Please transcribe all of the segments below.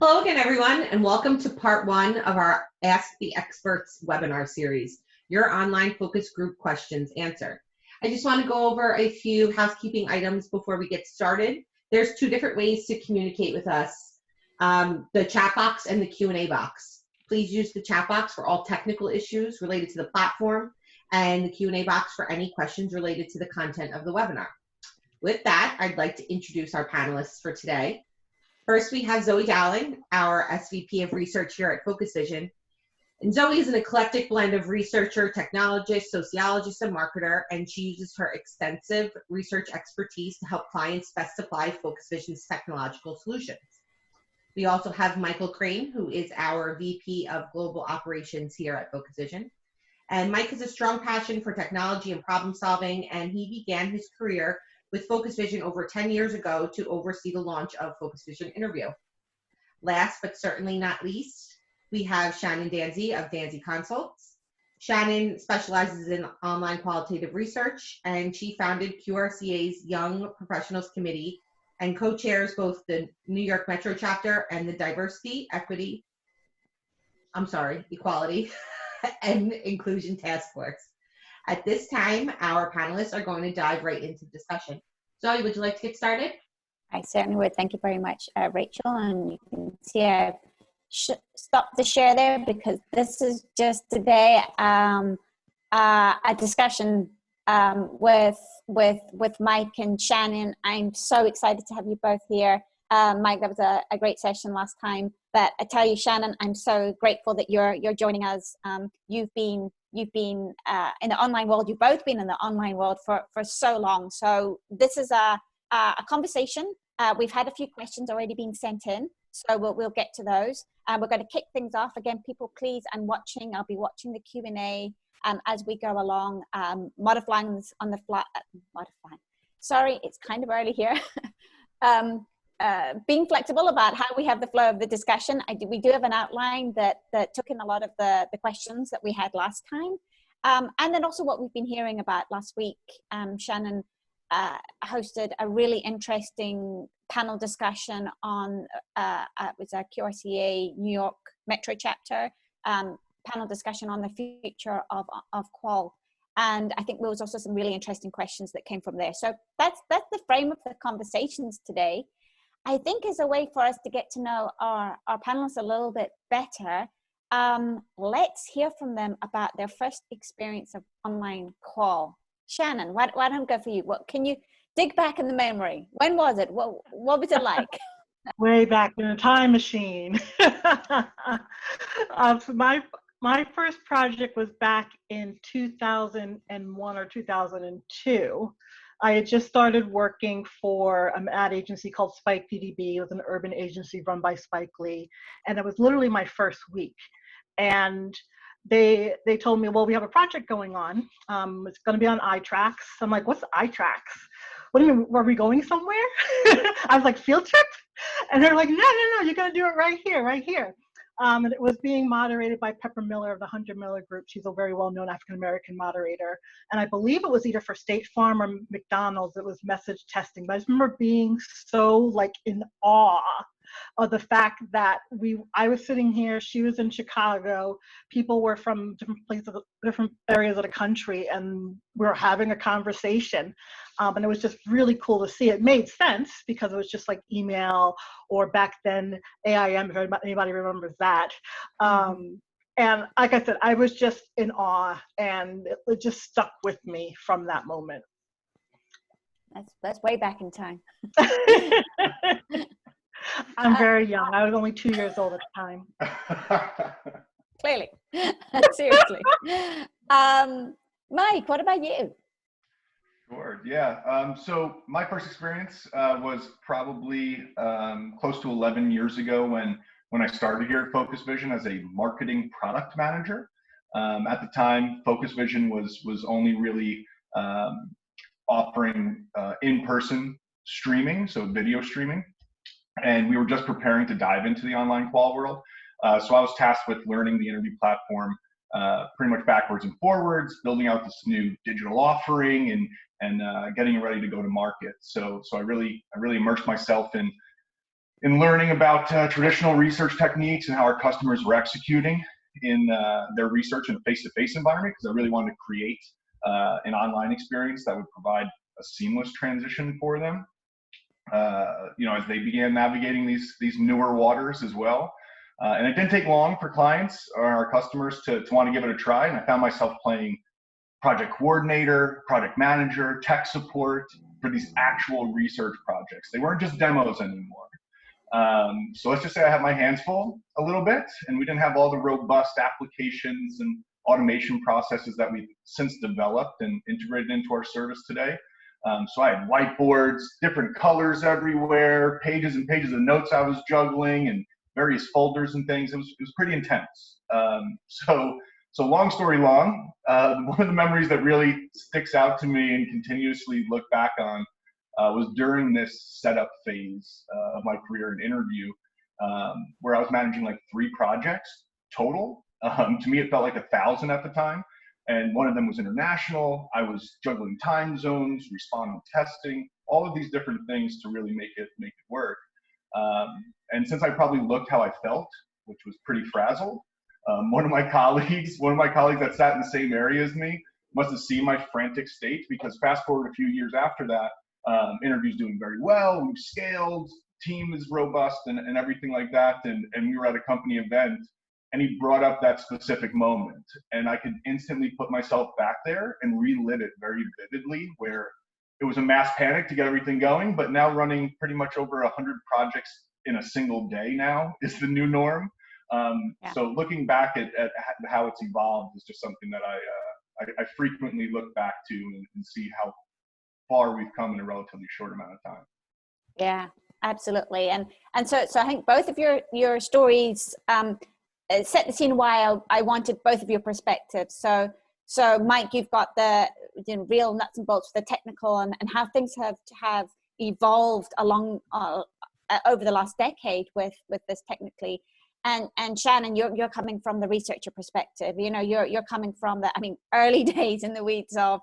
Hello again, everyone, and welcome to part one of our Ask the Experts webinar series, your online focus group questions answered. I just want to go over a few housekeeping items before we get started. There's two different ways to communicate with us, the chat box and the Q&A box. Please use the chat box for all technical issues related to the platform and the Q&A box for any questions related to the content of the webinar. With that, I'd like to introduce our panelists for today. First, we have Zoe Dowling, our SVP of Research here at Focus Vision. And Zoe is an eclectic blend of researcher, technologist, sociologist, and marketer, and she uses her extensive research expertise to help clients best apply Focus Vision's technological solutions. We also have Michael Crane, who is our VP of Global Operations here at Focus Vision. And Mike has a strong passion for technology and problem solving, and he began his career with Focus Vision over 10 years ago to oversee the launch of Focus Vision InterVu. Last but certainly not least, we have Shannon Danzy of Danzy Consults. Shannon specializes in online qualitative research, and she founded QRCA's Young Professionals Committee and co-chairs both the New York Metro chapter and the Equality and Inclusion Task Force. At this time, our panelists are going to dive right into the discussion. Zoe, would you like to get started? I certainly would. Thank you very much, Rachel. And you can see I've stopped the share there because this is just today a discussion with Mike and Shannon. I'm so excited to have you both here. Mike, that was a great session last time. But I tell you, Shannon, I'm so grateful that you're joining us. You've been in the online world. You've both been in the online world for so long. So this is a conversation. We've had a few questions already being sent in, so we'll get to those. We're going to kick things off again. People, please, I'm watching. I'll be watching the Q&A as we go along. Modifying on the fly. Modifying. Sorry, it's kind of early here. Being flexible about how we have the flow of the discussion. We do have an outline that took in a lot of the questions that we had last time. And then also what we've been hearing about last week. Shannon hosted a really interesting panel discussion on, it was a QRCA New York Metro chapter, panel discussion on the future of qual. And I think there was also some really interesting questions that came from there. So that's the frame of the conversations today. I think is a way for us to get to know our panelists a little bit better. Let's hear from them about their first experience of online qual. Shannon, why don't I go for you? What can you dig back in the memory? When was it? What was it like? Way back in a time machine. My first project was back in 2001 or 2002. I had just started working for an ad agency called Spike DDB. It was an urban agency run by Spike Lee. And it was literally my first week. And they told me, well, we have a project going on. It's going to be on iTracks. I'm like, what's iTracks? What do you mean, are we going somewhere? I was like, field trip? And they're like, no, you're going to do it right here. And it was being moderated by Pepper Miller of the 100 Miller Group. She's a very well-known African-American moderator. And I believe it was either for State Farm or McDonald's. It was message testing. But I just remember being so like in awe of the fact that I was sitting here, she was in Chicago, people were from different places, different areas of the country, and we were having a conversation. And it was just really cool to see. It made sense because it was just like email, or back then AIM, if anybody remembers that. And like I said, I was just in awe, and it just stuck with me from that moment. That's way back in time. I'm very young. I was only 2 years old at the time. Clearly. Seriously. Mike, what about you? Sure, yeah. So my first experience was probably close to 11 years ago when I started here at Focus Vision as a marketing product manager. At the time, Focus Vision was only really offering in-person streaming, so video streaming. And we were just preparing to dive into the online qual world. So I was tasked with learning the InterVu platform pretty much backwards and forwards, building out this new digital offering and getting it ready to go to market. So I really immersed myself in in learning about traditional research techniques and how our customers were executing in their research in a face-to-face environment, because I really wanted to create an online experience that would provide a seamless transition for them, as they began navigating these newer waters as well. And it didn't take long for clients or our customers to want to give it a try. And I found myself playing project coordinator, project manager, tech support for these actual research projects. They weren't just demos anymore. So let's just say I have my hands full a little bit, and we didn't have all the robust applications and automation processes that we've since developed and integrated into our service today. So I had whiteboards, different colors everywhere, pages and pages of notes I was juggling, and various folders and things. It was pretty intense. So long story long, one of the memories that really sticks out to me and continuously look back on was during this setup phase of my career in InterVu, where I was managing like 3 projects total. To me, it felt like 1,000 at the time. And one of them was international. I was juggling time zones, responding testing, all of these different things to really make it work. And since I probably looked how I felt, which was pretty frazzled, one of my colleagues that sat in the same area as me must have seen my frantic state, because fast forward a few years after that, InterVu's doing very well. We've scaled, team is robust, and everything like that. And we were at a company event, and he brought up that specific moment, and I could instantly put myself back there and relive it very vividly, where it was a mass panic to get everything going, but now running pretty much over 100 projects in a single day now is the new norm. So looking back at how it's evolved is just something that I frequently look back to and see how far we've come in a relatively short amount of time. Yeah, absolutely. And so I think both of your stories set the scene why I wanted both of your perspectives. So Mike, you've got the real nuts and bolts, the technical and how things have evolved along over the last decade with this technically. And Shannon, you're coming from the researcher perspective. You're coming from the early days in the weeds of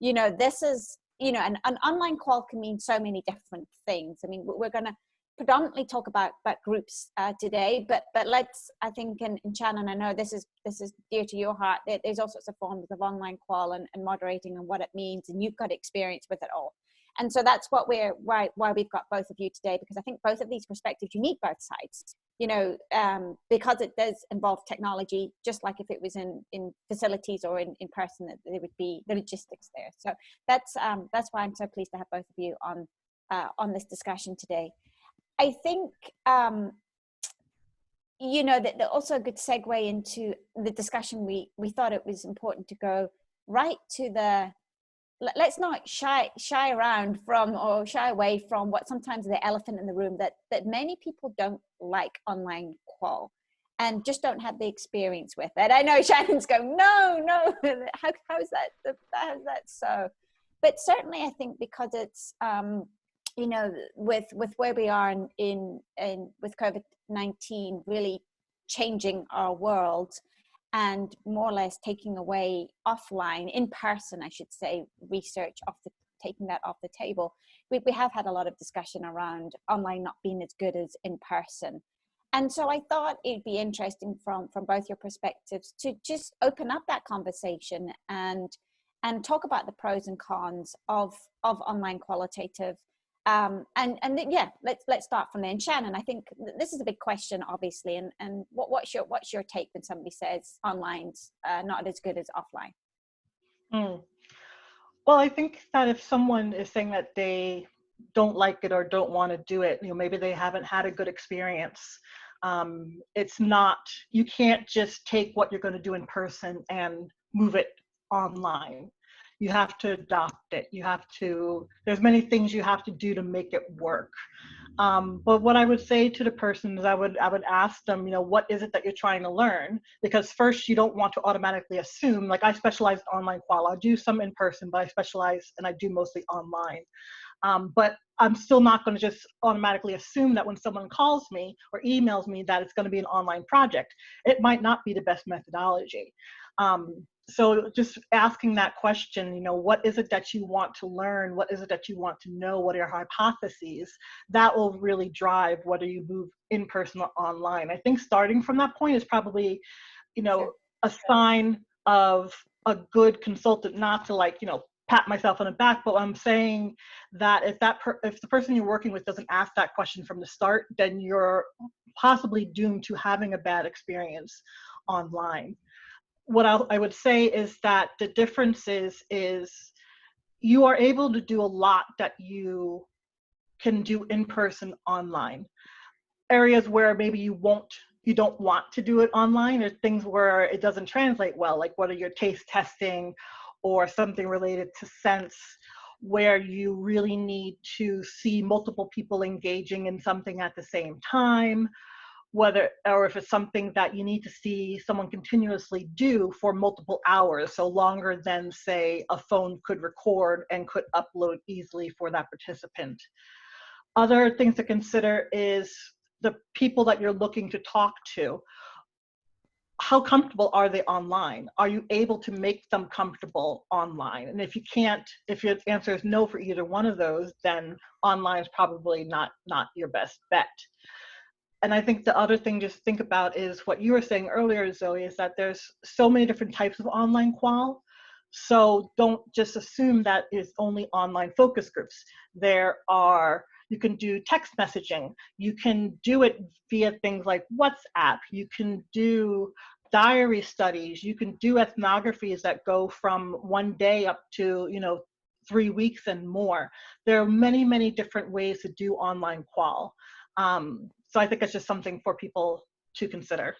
this is an online qual can mean so many different things. We're going to predominantly talk about groups today, but let's, I think, and Shannon, I know this is dear to your heart. There's all sorts of forms of online qual and moderating and what it means, and you've got experience with it all. And so that's why we've got both of you today, because I think both of these perspectives, you need both sides, because it does involve technology, just like if it was in facilities or in person, that there would be the logistics there. So that's why I'm so pleased to have both of you on this discussion today. I think, that also a good segue into the discussion. We thought it was important to go right to let's not shy around from or shy away from what sometimes the elephant in the room, that many people don't like online qual and just don't have the experience with it. I know Shannon's going, no, how is that so? But certainly I think because it's, with where we are with COVID-19 really changing our world and more or less taking away offline, in person, I should say, research taking that off the table. We have had a lot of discussion around online not being as good as in person. And so I thought it'd be interesting from both your perspectives to just open up that conversation and talk about the pros and cons of online qualitative. Let's start from there. And Shannon, I think this is a big question, obviously. And what's your take when somebody says online's not as good as offline? Well, I think that if someone is saying that they don't like it or don't want to do it, maybe they haven't had a good experience. It's not, you can't just take what you're going to do in person and move it online. You have to adopt it. There's many things you have to do to make it work. But what I would say to the person is I would ask them, what is it that you're trying to learn? Because first, you don't want to automatically assume, like I specialize in online qual. I do some in person, but I specialize and I do mostly online. But I'm still not going to just automatically assume that when someone calls me or emails me that it's going to be an online project. It might not be the best methodology. So just asking that question, you know, what is it that you want to learn? What is it that you want to know? What are your hypotheses? That will really drive whether you move in person or online. I think starting from that point is probably, you know, a sign of a good consultant, not to, like, you know, pat myself on the back, but I'm saying that if if the person you're working with doesn't ask that question from the start, then you're possibly doomed to having a bad experience online. What I would say is that the difference is you are able to do a lot that you can do in person online. Areas where maybe you don't want to do it online, or things where it doesn't translate well, like whether you're taste testing or something related to sense, where you really need to see multiple people engaging in something at the same time, or if it's something that you need to see someone continuously do for multiple hours, so longer than, say, a phone could record and could upload easily for that participant. Other things to consider is the people that you're looking to talk to. How comfortable are they online? Are you able to make them comfortable online? And if you can't, if your answer is no for either one of those, then online is probably not your best bet. And I think the other thing just to think about is what you were saying earlier, Zoe, is that there's so many different types of online qual. So don't just assume that it's only online focus groups. You can do text messaging. You can do it via things like WhatsApp. You can do diary studies. You can do ethnographies that go from 1 day up to, you know, 3 weeks and more. There are many, many different ways to do online qual. So I think it's just something for people to consider.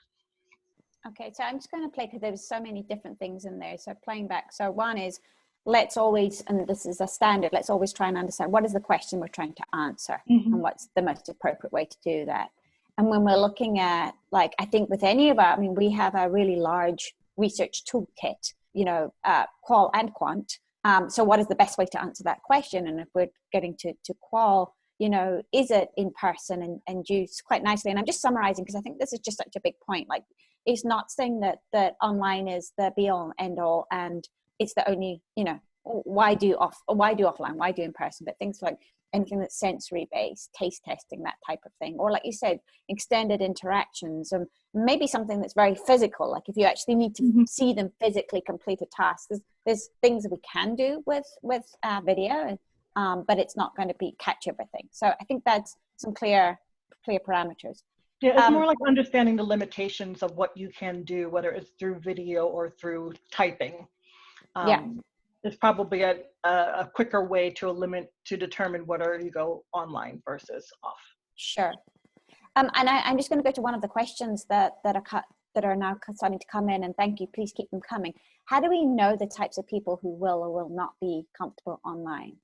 Okay, so I'm just going to play, because there's so many different things in there. So playing back. So one is, let's always, and this is a standard, let's always try and understand what is the question we're trying to answer, and what's the most appropriate way to do that. And when we're looking at, like, I think with any of our, I mean, we have a really large research toolkit, you know, qual and quant. So what is the best way to answer that question? And if we're getting to qual, you know, is it in person and used quite nicely? And I'm just summarizing, because I think this is just such a big point. Like, it's not saying that online is the be all and end all, and it's the only, you know, why do offline, why do in person? But things like anything that's sensory based, taste testing, that type of thing, or like you said, extended interactions, and maybe something that's very physical. Like if you actually need to see them physically complete a task, there's things that we can do with video. But it's not going to be catch everything. So I think that's some clear parameters. Yeah, it's more like understanding the limitations of what you can do, whether it's through video or through typing. It's probably a quicker way to determine whether you go online versus off. Sure. And I'm just going to go to one of the questions that are now starting to come in, and thank you. Please keep them coming. How do we know the types of people who will or will not be comfortable online?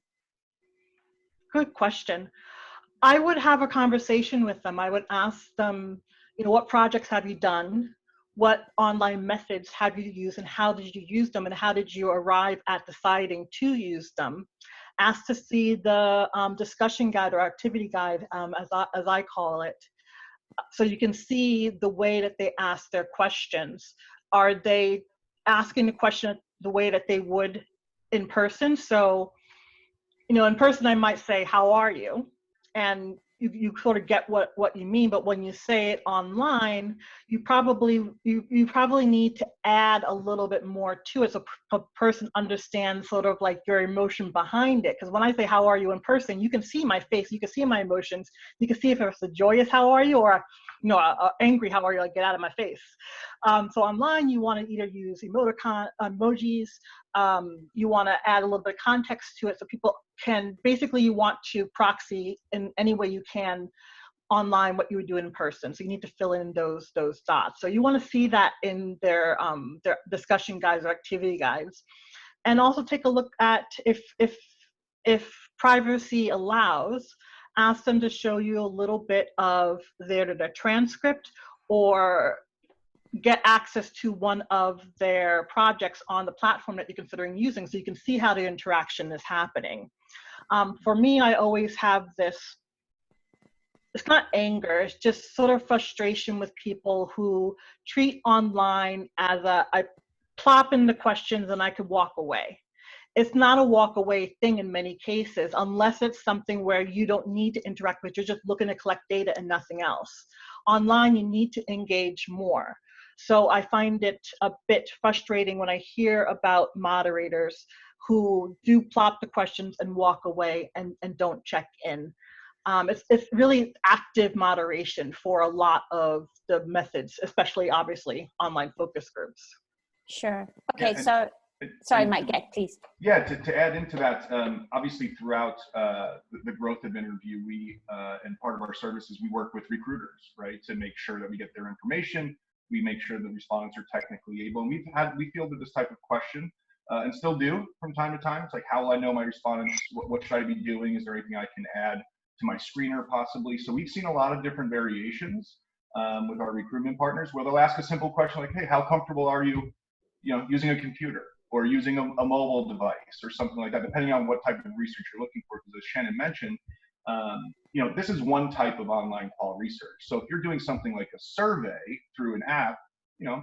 Good question. I would have a conversation with them. I would ask them, you know, what projects have you done? What online methods have you used, and how did you use them, and how did you arrive at deciding to use them? Ask to see the discussion guide or activity guide, as I call it, so you can see the way that they ask their questions. Are they asking the question the way that they would in person? So, you know, in person, I might say, how are you? And you sort of get what you mean, but when you say it online, you probably need to add a little bit more to it, so a person understands sort of like your emotion behind it. Because when I say how are you in person, you can see my face, you can see my emotions, you can see if it's a joyous how are you, or a angry how are you, like get out of my face. So online, you want to either use emojis, you want to add a little bit of context to it, so people can, basically you want to proxy in any way you can online what you would do in person. So you need to fill in those dots. So you want to see that in their discussion guides or activity guides. And also take a look at, if privacy allows, ask them to show you a little bit of their transcript, or get access to one of their projects on the platform that you're considering using, so you can see how the interaction is happening. For me, I always have this, it's not anger, it's just sort of frustration with people who treat online as plop in the questions and I could walk away. It's not a walk away thing in many cases, unless it's something where you don't need to interact with, you're just looking to collect data and nothing else. Online, you need to engage more. So I find it a bit frustrating when I hear about moderators who do plop the questions and walk away and don't check in. It's really active moderation for a lot of the methods, especially obviously online focus groups. Sure. Okay, Yeah, so sorry, Mike, please. Yeah, to add into that, obviously throughout the growth of InterVu, we and part of our services, we work with recruiters, right, to make sure that we get their information. We make sure the respondents are technically able, and we fielded this type of question and still do from time to time. It's like, how will I know my respondents? What should I be doing? Is there anything I can add to my screener possibly? So we've seen a lot of different variations with our recruitment partners, where they'll ask a simple question like, hey, how comfortable are you, using a computer or using a mobile device or something like that, depending on what type of research you're looking for. Because as Shannon mentioned, this is one type of online qual research. So if you're doing something like a survey through an app,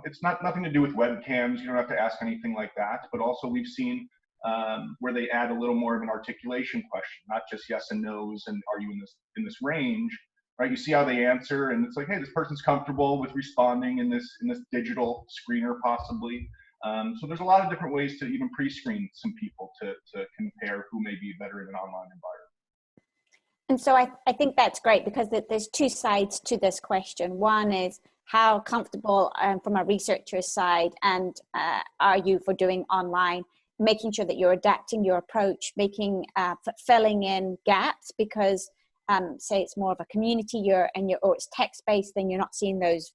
it's nothing to do with webcams. You don't have to ask anything like that. But also we've seen where they add a little more of an articulation question, not just yes and no's and are you in this range, right? You see how they answer, and it's like, hey, this person's comfortable with responding in this digital screener possibly. So there's a lot of different ways to even pre-screen some people to compare who may be better in an online environment. And so I think that's great, because there's two sides to this question. One is how comfortable from a researcher's side and are you for doing online, making sure that you're adapting your approach, filling in gaps, because say it's more of a community or it's text-based, then you're not seeing those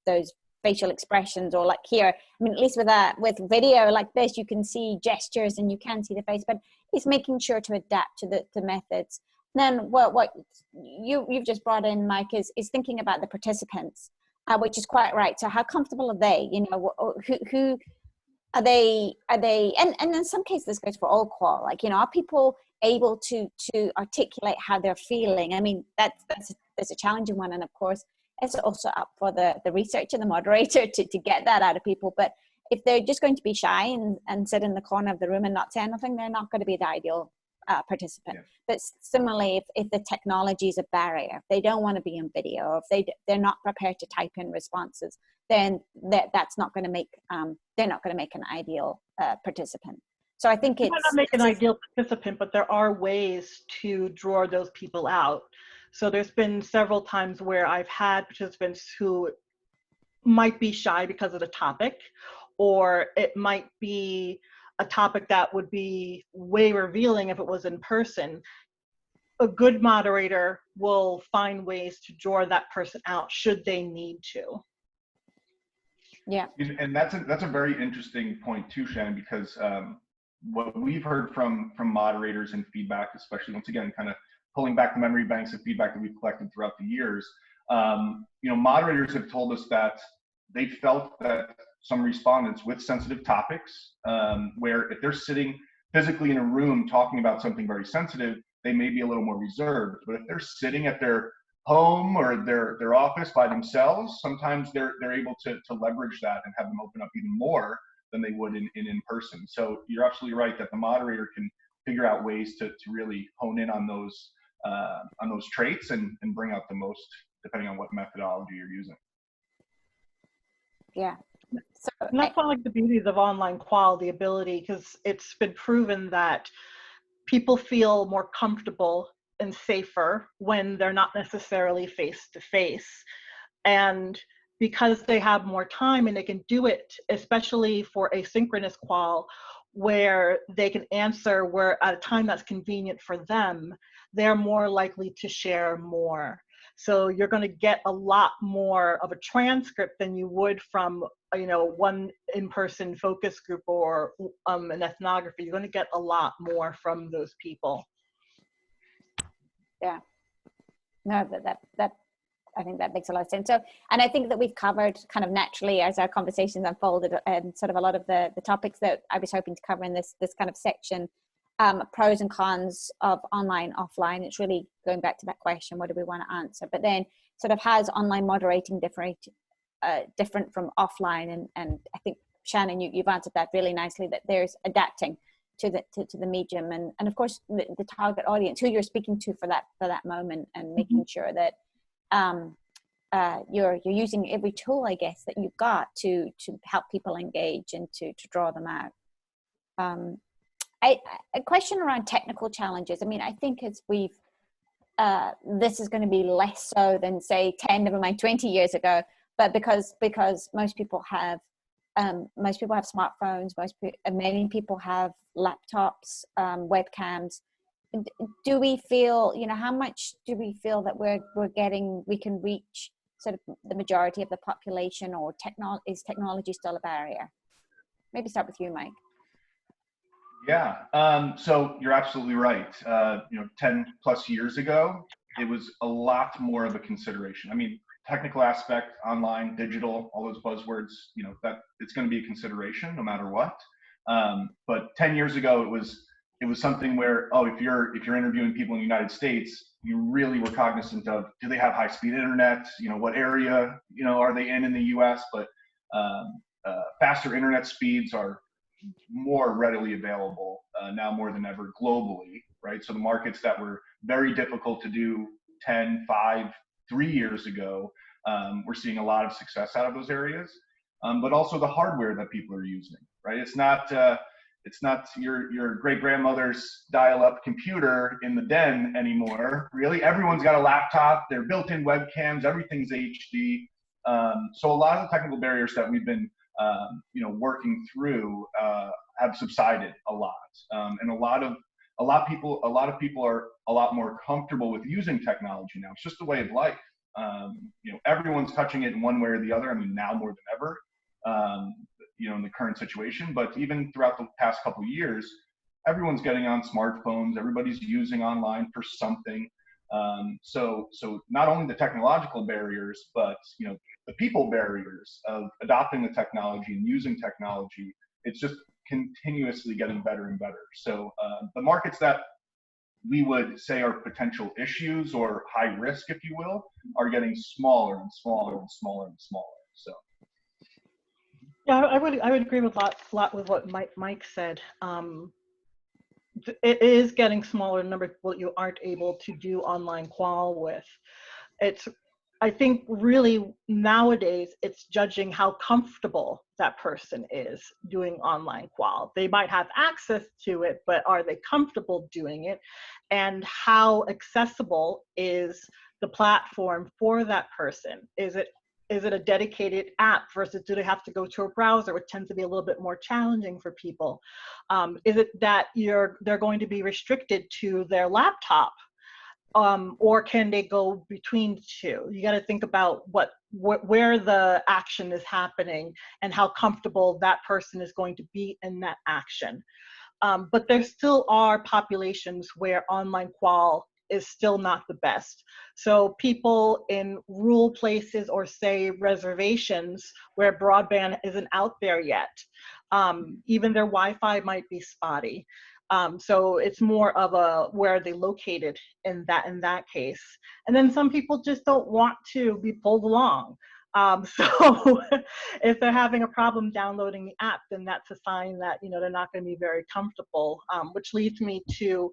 facial expressions, or like here, I mean, at least with video like this, you can see gestures and you can see the face, but it's making sure to adapt to the methods. Then what you've just brought in, Mike, is thinking about the participants, which is quite right. So how comfortable are they? Who are they? And in some cases, this goes for all qual. Like, are people able to articulate how they're feeling? I mean, that's a challenging one, and of course, it's also up for the researcher, the moderator, to get that out of people. But if they're just going to be shy and sit in the corner of the room and not say anything, they're not going to be the ideal participant. Yeah. But similarly, if the technology is a barrier, if they don't want to be on video, if they're not prepared to type in responses, then that's not going to make they're not going to make an ideal participant. So I think it's not make an ideal participant, but there are ways to draw those people out. So there's been several times where I've had participants who might be shy because of the topic, or it might be a topic that would be way revealing if it was in person. A good moderator will find ways to draw that person out should they need to. Yeah. And that's a very interesting point too, Shannon, because what we've heard from moderators and feedback, especially once again, kind of pulling back the memory banks of feedback that we've collected throughout the years, moderators have told us that they felt that some respondents with sensitive topics, where if they're sitting physically in a room talking about something very sensitive, they may be a little more reserved. But if they're sitting at their home or their office by themselves, sometimes they're able to leverage that and have them open up even more than they would in person. So you're absolutely right that the moderator can figure out ways to really hone in on those traits and bring out the most, depending on what methodology you're using. Yeah. So, and that's one of like the beauties of online qual, the ability, because it's been proven that people feel more comfortable and safer when they're not necessarily face to face. And because they have more time and they can do it, especially for asynchronous qual, where they can answer where at a time that's convenient for them, they're more likely to share more. So you're going to get a lot more of a transcript than you would from, one in-person focus group or an ethnography. You're going to get a lot more from those people. Yeah. No, that I think that makes a lot of sense. So, and I think that we've covered kind of naturally as our conversations unfolded, sort of a lot of the topics that I was hoping to cover in this kind of section. Pros and cons of online, offline. It's really going back to that question, what do we want to answer? But then sort of has online moderating different from offline? And I think Shannon, you've answered that really nicely, that there's adapting to the medium, and of course the target audience, who you're speaking to for that moment, and making sure that you're using every tool, I guess, that you've got to help people engage and to draw them out. A question around technical challenges. I mean, I think as we've this is going to be less so than, say, 10, never mind 20 years ago, but because most people have smartphones, many people have laptops, webcams. Do we feel, how much do we feel that we can reach sort of the majority of the population, or is technology still a barrier? Maybe start with you, Mike. Yeah, so you're absolutely right. 10 plus years ago, it was a lot more of a consideration. I mean, technical aspect, online, digital, all those buzzwords, that it's going to be a consideration no matter what. But 10 years ago, it was something where, if you're interviewing people in the United States, you really were cognizant of, do they have high-speed internet? What area, are they in the U.S.? But faster internet speeds are more readily available now more than ever globally, right? So the markets that were very difficult to do 10, 5, 3 years ago, we're seeing a lot of success out of those areas. But also the hardware that people are using, right? It's not your great grandmother's dial-up computer in the den anymore. Really, everyone's got a laptop. They're built-in webcams. Everything's HD. So a lot of the technical barriers that we've been working through have subsided a lot, and a lot of people are a lot more comfortable with using technology now. It's just a way of life. Everyone's touching it in one way or the other. I mean, now more than ever, in the current situation. But even throughout the past couple of years, everyone's getting on smartphones. Everybody's using online for something. So not only the technological barriers, but the people barriers of adopting the technology and using technology, it's just continuously getting better and better. So the markets that we would say are potential issues or high risk, if you will, are getting smaller and smaller and smaller and smaller. So yeah, I would agree with a lot with what Mike said. It is getting smaller number of people you aren't able to do online qual with. I think really nowadays it's judging how comfortable that person is doing online qual. They might have access to it, but are they comfortable doing it? And how accessible is the platform for that person? Is it a dedicated app versus do they have to go to a browser, which tends to be a little bit more challenging for people? Is it that they're going to be restricted to their laptop? Or can they go between the two? You got to think about where the action is happening and how comfortable that person is going to be in that action. But there still are populations where online qual is still not the best. So people in rural places, or say reservations where broadband isn't out there yet, even their Wi-Fi might be spotty. So it's more of where are they located in that case. And then some people just don't want to be pulled along. So if they're having a problem downloading the app, then that's a sign that they're not going to be very comfortable, which leads me to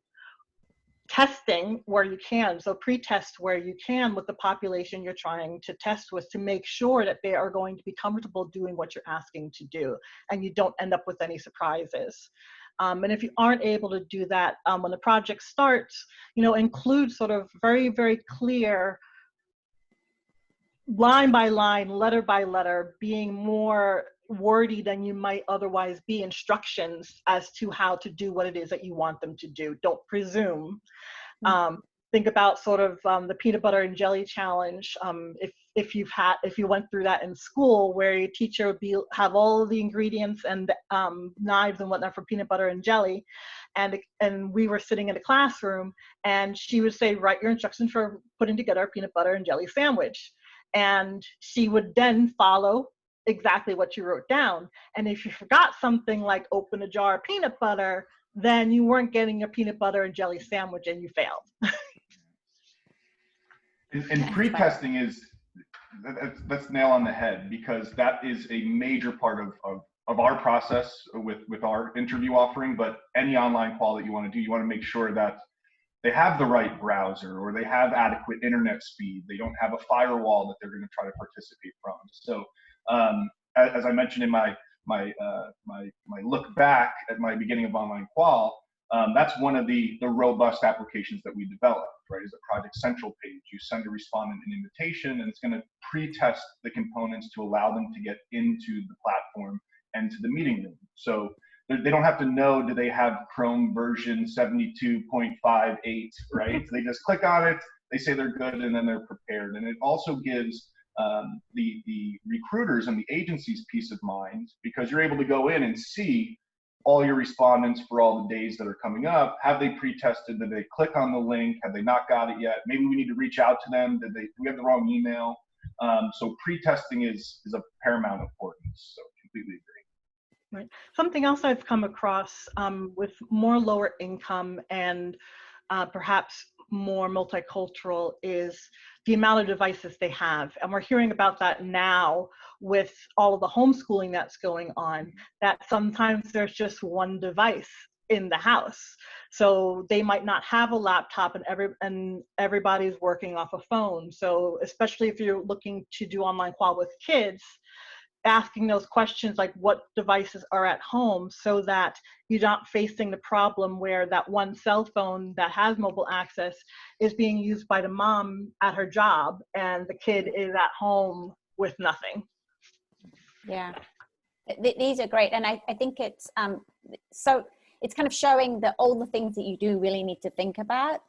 testing where you can. So pre-test where you can with the population you're trying to test with, to make sure that they are going to be comfortable doing what you're asking to do, and you don't end up with any surprises. And if you aren't able to do that, when the project starts, include sort of very, very clear, line by line, letter by letter, being more wordy than you might otherwise be, instructions as to how to do what it is that you want them to do. Don't presume. Think about sort of the peanut butter and jelly challenge. If you went through that in school, where your teacher would have all of the ingredients and knives and whatnot for peanut butter and jelly, and we were sitting in a classroom, and she would say, write your instructions for putting together a peanut butter and jelly sandwich, and she would then follow exactly what you wrote down. And if you forgot something like open a jar of peanut butter, then you weren't getting a peanut butter and jelly sandwich, and you failed. And pre-testing that's nail on the head, because that is a major part of of our process with our InterVu offering, but any online qual that you want to do, you want to make sure that they have the right browser or they have adequate internet speed. They don't have a firewall that they're going to try to participate from. So as I mentioned in my look back at my beginning of online qual, that's one of the robust applications that we developed, right? Is a Project Central page. You send a respondent an invitation, and it's going to pre-test the components to allow them to get into the platform and to the meeting room. So they don't have to know, do they have Chrome version 72.58, right? They just click on it, they say they're good, and then they're prepared. And it also gives the recruiters and the agencies peace of mind, because you're able to go in and see all your respondents for all the days that are coming up. Have they pre-tested? Did they click on the link? Have they not got it yet? Maybe we need to reach out to them. Do we have the wrong email? So pre-testing is of paramount importance. So completely agree. Right. Something else I've come across with more lower income and perhaps more multicultural is the amount of devices they have. And we're hearing about that now with all of the homeschooling that's going on, that sometimes there's just one device in the house. So they might not have a laptop and everybody's working off a phone. So especially if you're looking to do online qual with kids, asking those questions like what devices are at home, so that you're not facing the problem where that one cell phone that has mobile access is being used by the mom at her job and the kid is at home with nothing. Yeah, these are great. And I think it's, so it's kind of showing that all the things that you do really need to think about,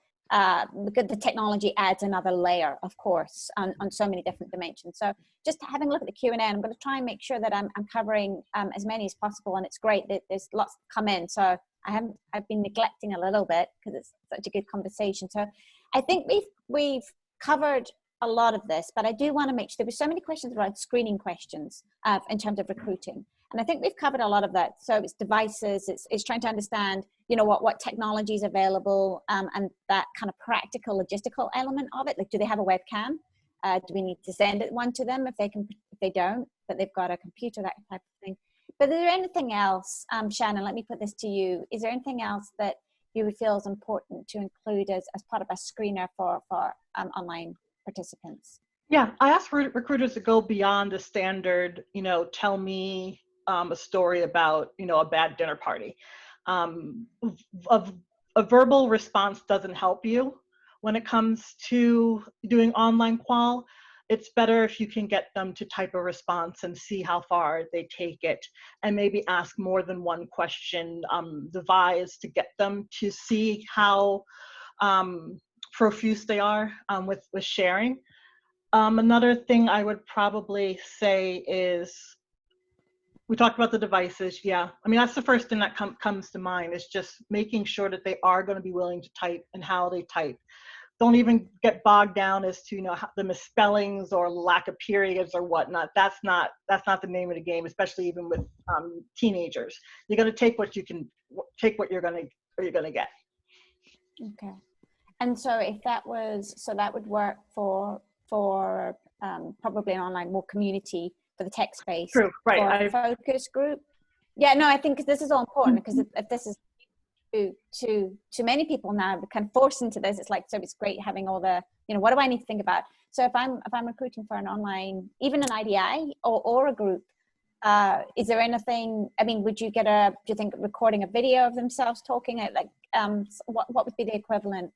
because the technology adds another layer, of course, on so many different dimensions. So just having a look at the Q&A, I'm going to try and make sure that I'm covering as many as possible. And it's great that there's lots that come in. So I've been neglecting a little bit because it's such a good conversation. So I think we've covered a lot of this, but I do want to make sure, there were so many questions around screening questions in terms of recruiting. And I think we've covered a lot of that. So it's devices, it's trying to understand, you know, what technology is available, and that kind of practical logistical element of it. Like, do they have a webcam? Do we need to send one to them if they don't, but they've got a computer, that type of thing. But is there anything else, Shannon, let me put this to you. Is there anything else that you would feel is important to include as part of a screener for online participants? Yeah, I asked recruiters to go beyond the standard, you know, tell me a story about, you know, a bad dinner party. A verbal response doesn't help you when it comes to doing online qual. It's better if you can get them to type a response and see how far they take it, and maybe ask more than one question, devise to get them to see how profuse they are with sharing. Another thing I would probably say is, we talked about the devices. Yeah, I mean, that's the first thing that comes to mind, is just making sure that they are going to be willing to type and how they type. Don't even get bogged down as to, you know, the misspellings or lack of periods or whatnot. That's not the name of the game, especially even with teenagers. You're going to take what you can take, what you're going to get. Okay. And so if that would work for probably an online more community for the tech space. True, right. For a focus group. Yeah, no, I think this is all important, because if this is to many people now, we're kind of forced into this. It's like, so it's great having all the, you know, what do I need to think about? So if I'm recruiting for an online, even an IDI or a group, is there anything, I mean, would you get do you think recording a video of themselves talking it, like, what would be the equivalent?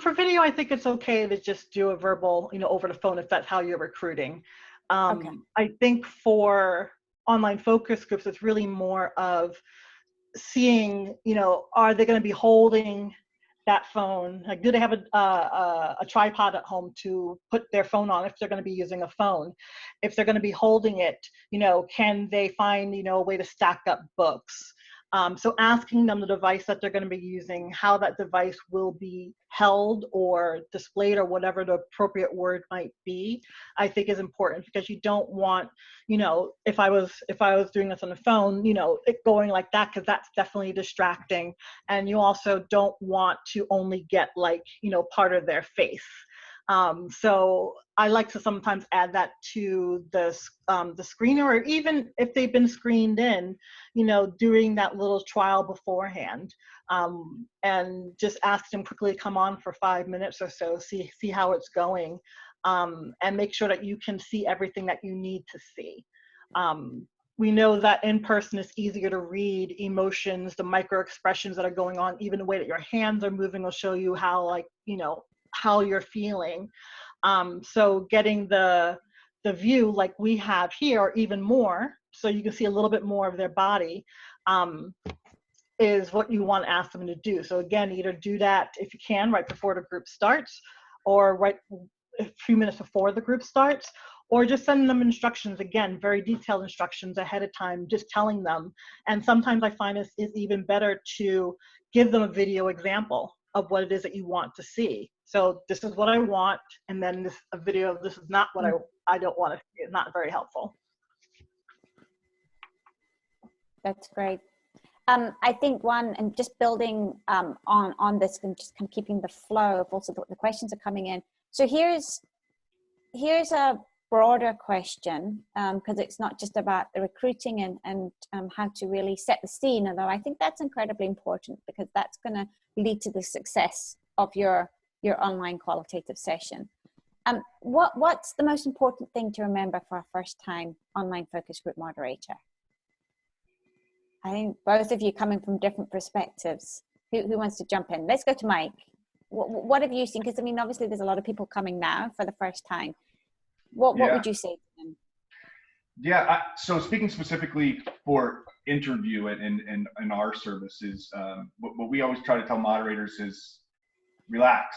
For video, I think it's okay to just do a verbal, you know, over the phone if that's how you're recruiting. Okay. I think for online focus groups, it's really more of seeing, you know, are they going to be holding that phone? Like, do they have a tripod at home to put their phone on if they're going to be using a phone? If they're going to be holding it, you know, can they find, you know, a way to stack up books? So asking them the device that they're going to be using, how that device will be held or displayed, or whatever the appropriate word might be, I think is important, because you don't want, you know, if I was doing this on the phone, you know, it going like that, because that's definitely distracting. And you also don't want to only get, like, you know, part of their face. So I like to sometimes add that to the screener, or even if they've been screened in, doing that little trial beforehand, and just ask them quickly to come on for 5 minutes or so, see how it's going, and make sure that you can see everything that you need to see. We know that in person it's easier to read emotions, the micro expressions that are going on, even the way that your hands are moving will show you how, how you're feeling. So getting the view like we have here, or even more, so you can see a little bit more of their body, is what you want to ask them to do. So again, either do that if you can right before the group starts, or right a few minutes before the group starts, or just send them instructions, again, very detailed instructions ahead of time, just telling them. And sometimes I find it's even better to give them a video example of what it is that you want to see. So this is what I want, and then a video of this is not what I don't want to see. It's not very helpful. That's great. I think and just building on this, and just kind of keeping the flow of also the questions are coming in. So here's a broader question, because it's not just about the recruiting and how to really set the scene, although I think that's incredibly important, because that's going to lead to the success of your online qualitative session. What's the most important thing to remember for a first-time online focus group moderator? I think both of you coming from different perspectives. Who wants to jump in? Let's go to Mike. What have you seen? Because, I mean, obviously there's a lot of people coming now for the first time. What would you say to them? Yeah, so speaking specifically for InterVu and our services, what we always try to tell moderators is relax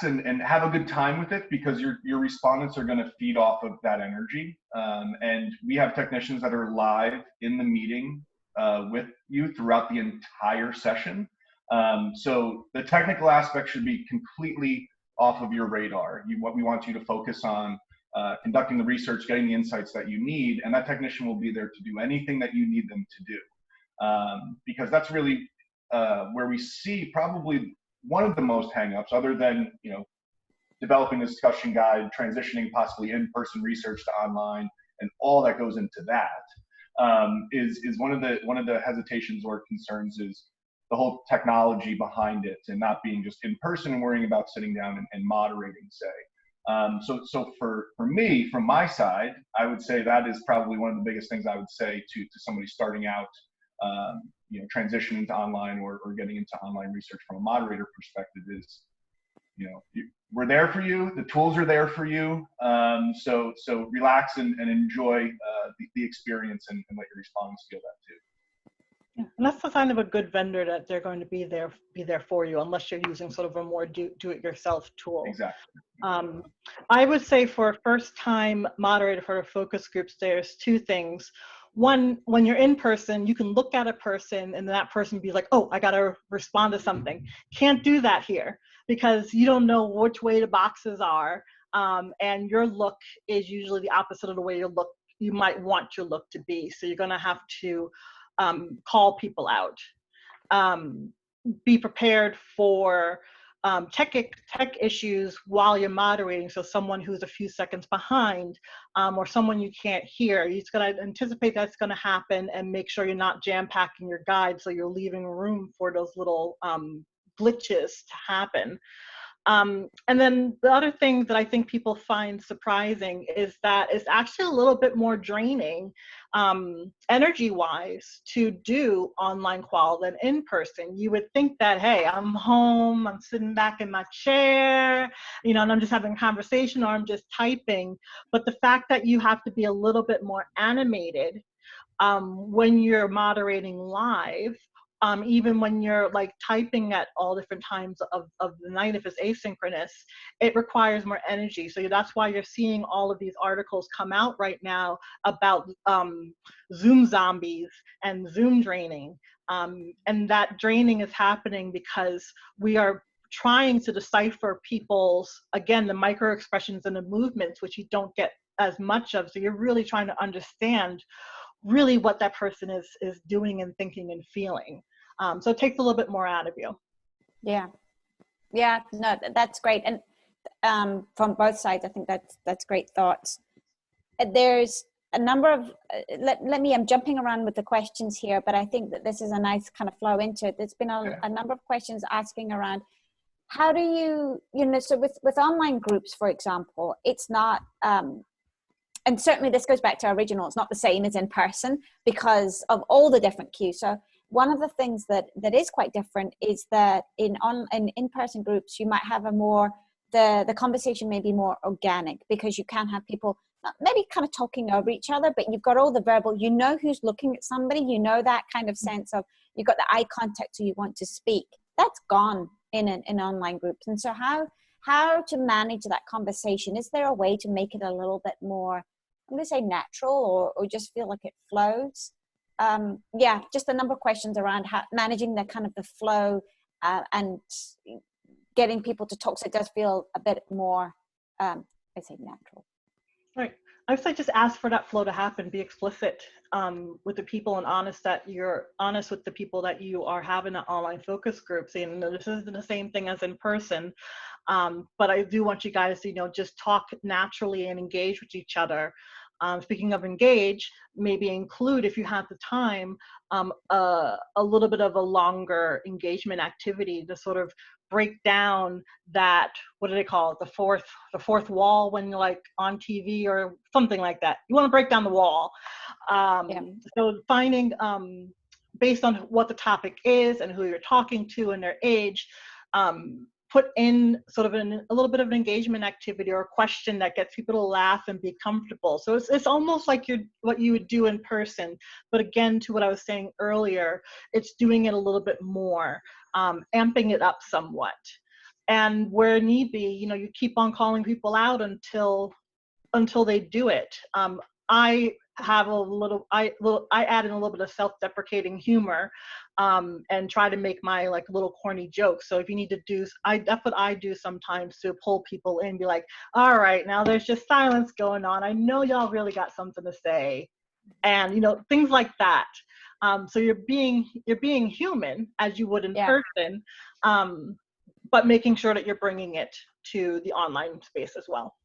and have a good time with it, because your respondents are going to feed off of that energy. And we have technicians that are live in the meeting with you throughout the entire session. So the technical aspect should be completely off of your radar. We want you to focus on conducting the research, getting the insights that you need, and that technician will be there to do anything that you need them to do. Because that's really where we see probably one of the most hangups, other than developing a discussion guide, transitioning possibly in-person research to online, and all that goes into that, is one of the hesitations or concerns is the whole technology behind it, and not being just in person and worrying about sitting down and moderating, say. So for me, from my side, I would say that is probably one of the biggest things I would say to somebody starting out, transitioning to online or getting into online research from a moderator perspective is, we're there for you. The tools are there for you. So relax and enjoy the experience and let your respondents feel that too. Yeah, and that's the sign of a good vendor, that they're going to be there for you, unless you're using sort of a more do-it-yourself tool. Exactly. I would say for a first-time moderator for focus groups, there's two things. One, when you're in person, you can look at a person and that person be like, oh, I got to respond to something. Can't do that here, because you don't know which way the boxes are, and your look is usually the opposite of the way you might want your look to be. So you're going to have to call people out. Be prepared for tech issues while you're moderating. So someone who's a few seconds behind, or someone you can't hear, you're just going to anticipate that's going to happen, and make sure you're not jam-packing your guide, so you're leaving room for those little glitches to happen. And then the other thing that I think people find surprising is that it's actually a little bit more draining energy-wise to do online qual than in person. You would think that, hey, I'm home, I'm sitting back in my chair, and I'm just having a conversation, or I'm just typing. But the fact that you have to be a little bit more animated when you're moderating live, even when you're like typing at all different times of the night, if it's asynchronous, it requires more energy. So that's why you're seeing all of these articles come out right now about Zoom zombies and Zoom draining. And that draining is happening because we are trying to decipher people's, again, the micro expressions and the movements, which you don't get as much of. So you're really trying to understand really what that person is doing and thinking and feeling. So it takes a little bit more out of you. Yeah, no, that's great. And from both sides. I think that's great thoughts. There's a number of, I'm jumping around with the questions here, but I think that this is a nice kind of flow into it. There's been a number of questions asking around, how do you know, so with online groups, for example, it's not, and certainly this goes back to our original, it's not the same as in person because of all the different cues. So one of the things that is quite different is that in in-person groups, you might have a more, the conversation may be more organic because you can have people maybe kind of talking over each other, but you've got all the verbal, you know who's looking at somebody, you know that kind of sense of, you've got the eye contact so you want to speak. That's gone in online groups. And so how to manage that conversation? Is there a way to make it a little bit more, I'm going to say natural, or just feel like it flows? Yeah, just a number of questions around how managing the kind of the flow and getting people to talk so it does feel a bit more, I say natural. Right. I would say just ask for that flow to happen. Be explicit with the people and honest that you're honest with the people that you are having an online focus group. Saying, no, this isn't the same thing as in person, but I do want you guys to, just talk naturally and engage with each other. Speaking of engage, maybe include, if you have the time, a little bit of a longer engagement activity to sort of break down that, what do they call it, the fourth wall when you're like on TV or something like that. You want to break down the wall. So finding, based on what the topic is and who you're talking to and their age, put in sort of a little bit of an engagement activity or a question that gets people to laugh and be comfortable. So it's almost like what you would do in person, but again, to what I was saying earlier, it's doing it a little bit more, amping it up somewhat. And where need be, you keep on calling people out until they do it. I have I add in a little bit of self-deprecating humor, and try to make my little corny jokes. So if you need to that's what I do sometimes to pull people in, be like, all right, now there's just silence going on. I know y'all really got something to say, and things like that. So you're being human as you would in person, but making sure that you're bringing it to the online space as well.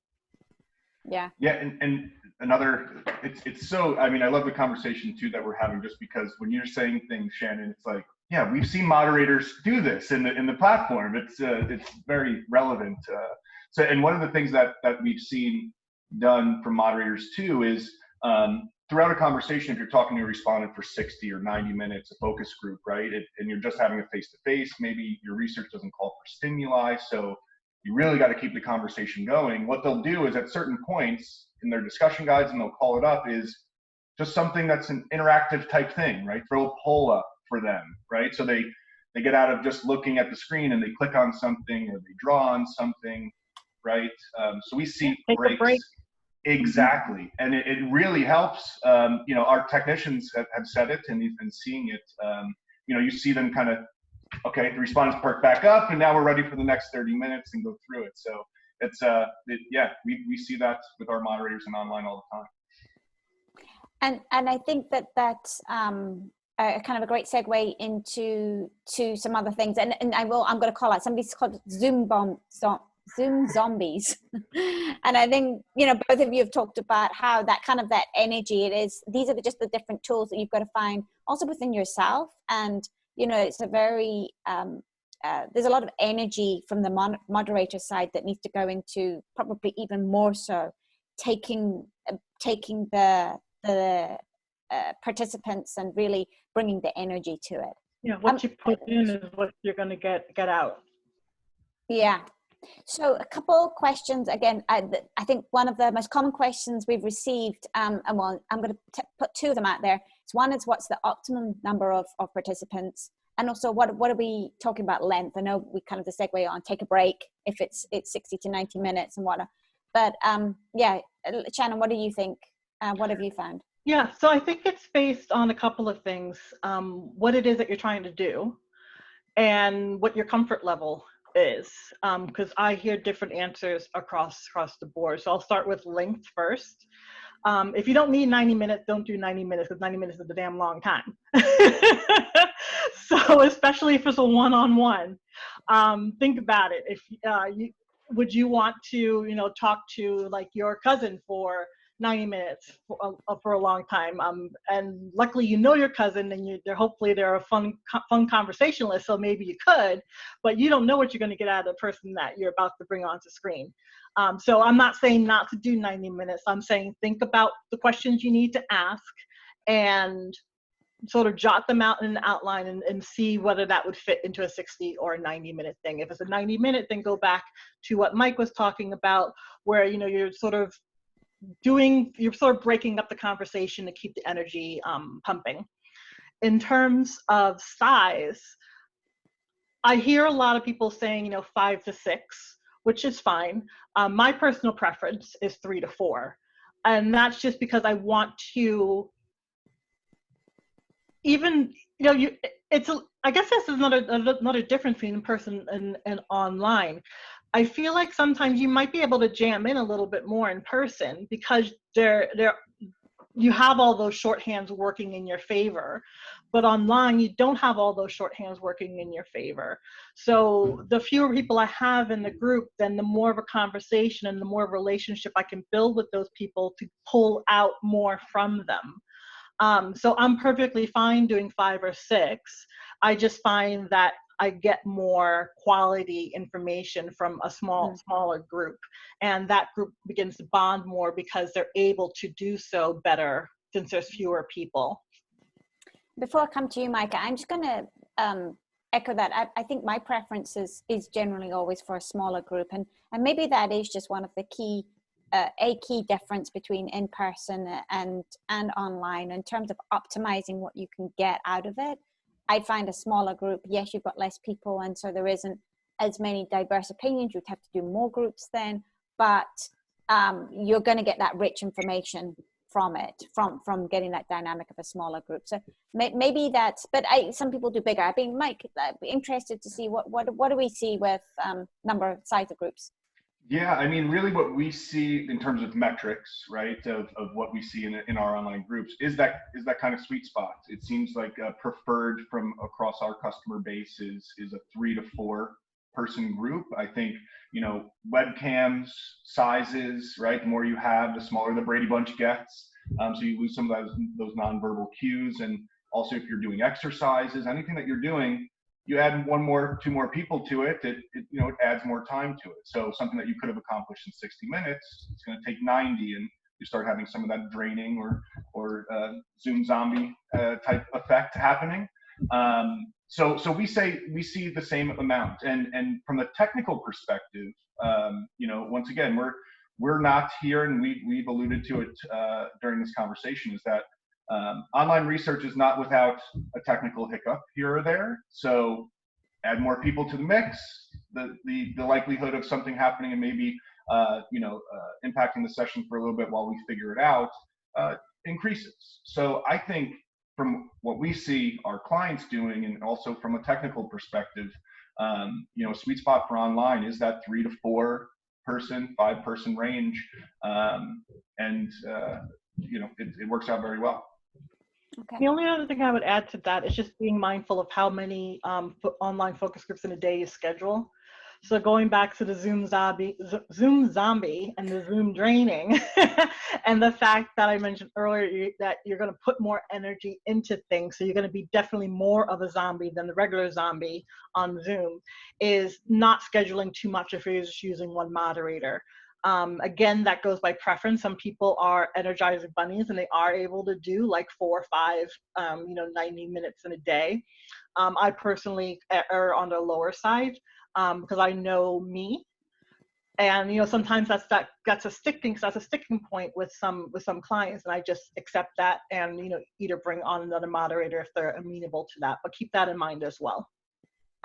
Yeah. And another, it's so, I love the conversation too that we're having, just because when you're saying things, Shannon, it's like, yeah, we've seen moderators do this in the platform. It's very relevant. So, and one of the things that we've seen done from moderators too is, throughout a conversation, if you're talking to a respondent for 60 or 90 minutes, a focus group, right? And you're just having a face-to-face, maybe your research doesn't call for stimuli, so you really got to keep the conversation going. What they'll do is at certain points in their discussion guides, and they'll call it up, is just something that's an interactive type thing, right? Throw a poll up for them, right? So they get out of just looking at the screen and they click on something or they draw on something, right? So we see breaks. Exactly. And it really helps. Our technicians have said it, and you've been seeing it. You see them kind of, okay, the respondents perk back up, and now we're ready for the next 30 minutes and go through it. So it's, we see that with our moderators and online all the time. And I think that's kind of a great segue into some other things. And I'm going to call out, somebody's called Zoom zombies. And I think, both of you have talked about how that energy, these are just the different tools that you've got to find also within yourself. And, it's a very, there's a lot of energy from the moderator side that needs to go into, probably even more so, taking the participants and really bringing the energy to it. Yeah, what you put in is what you're going to get out. Yeah. So a couple questions, again, I think one of the most common questions we've received, and well, I'm going to put two of them out there. So one is, what's the optimum number of participants? And also, what are we talking about length? I know we kind of the segue on take a break if it's 60 to 90 minutes and whatnot. But Shannon, what do you think? What have you found? Yeah, so I think it's based on a couple of things. What it is that you're trying to do and what your comfort level is, because I hear different answers across the board. So I'll start with length first. If you don't need 90 minutes, don't do 90 minutes, because 90 minutes is a damn long time. So especially if it's a one-on-one, think about it. If would you want to, talk to like your cousin for 90 minutes for a long time? And luckily, your cousin, and hopefully they're a fun conversationalist, so maybe you could, but you don't know what you're going to get out of the person that you're about to bring onto screen. So I'm not saying not to do 90 minutes. I'm saying think about the questions you need to ask and sort of jot them out in an outline and see whether that would fit into a 60 or a 90-minute thing. If it's a 90-minute, then go back to what Mike was talking about, where you're sort of breaking up the conversation to keep the energy pumping. In terms of size, I hear a lot of people saying 5 to 6, which is fine. My personal preference is 3 to 4, and that's just because I want to. Even I guess this is not a difference between in person and online. I feel like sometimes you might be able to jam in a little bit more in person because you have all those shorthands working in your favor, but online you don't have all those shorthands working in your favor. So the fewer people I have in the group, then the more of a conversation and the more relationship I can build with those people to pull out more from them. So I'm perfectly fine doing 5 or 6. I just find that I get more quality information from a smaller group, and that group begins to bond more because they're able to do so better since there's fewer people. Before I come to you, Micah, I'm just going to echo that. I think my preference is generally always for a smaller group, and maybe that is just one of the key difference between in-person and online in terms of optimizing what you can get out of it. I find a smaller group, yes, you've got less people, and so there isn't as many diverse opinions. You'd have to do more groups then, but you're going to get that rich information from it, from getting that dynamic of a smaller group. So maybe that's, but some people do bigger. I'd be, Mike, I'd be interested to see what do we see with size of groups? Yeah, I mean, really what we see in terms of metrics, right, of what we see in our online groups is that kind of sweet spot. It seems like preferred from across our customer base is a 3 to 4 person group. I think, webcams, sizes, right, the more you have, the smaller the Brady Bunch gets. So you lose some of those nonverbal cues. And also if you're doing exercises, anything that you're doing, you add 1 more, 2 more people to it, it adds more time to it. So something that you could have accomplished in 60 minutes, it's going to take 90, and you start having some of that draining or Zoom zombie type effect happening. So we see the same amount. And from a technical perspective, once again, we're not here, and we've alluded to it during this conversation, is that online research is not without a technical hiccup here or there. So add more people to the mix, the likelihood of something happening and maybe impacting the session for a little bit while we figure it out increases. So I think from what we see our clients doing, and also from a technical perspective, a sweet spot for online is that 3 to 4 person, 5 person range, and it works out very well. Okay. The only other thing I would add to that is just being mindful of how many online focus groups in a day you schedule. So going back to the Zoom zombie and the Zoom draining, and the fact that I mentioned earlier that you're going to put more energy into things, so you're going to be definitely more of a zombie than the regular zombie on Zoom, is not scheduling too much if you're just using 1 moderator. Again, that goes by preference. Some people are energizing bunnies and they are able to do like 4 or 5, 90 minutes in a day. I personally err on the lower side because I know me, and sometimes that's a sticking point with some clients, and I just accept that and either bring on another moderator if they're amenable to that. But keep that in mind as well.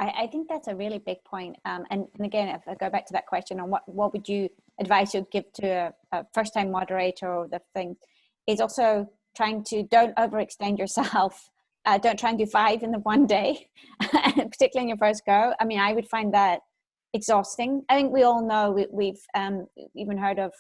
I think that's a really big point. And again, if I go back to that question on what would you advise you'd give to a first-time moderator, or the thing is also trying to don't overextend yourself. Don't try and do 5 in the one day, particularly in your first go. I mean, I would find that exhausting. I think we all know we've even heard of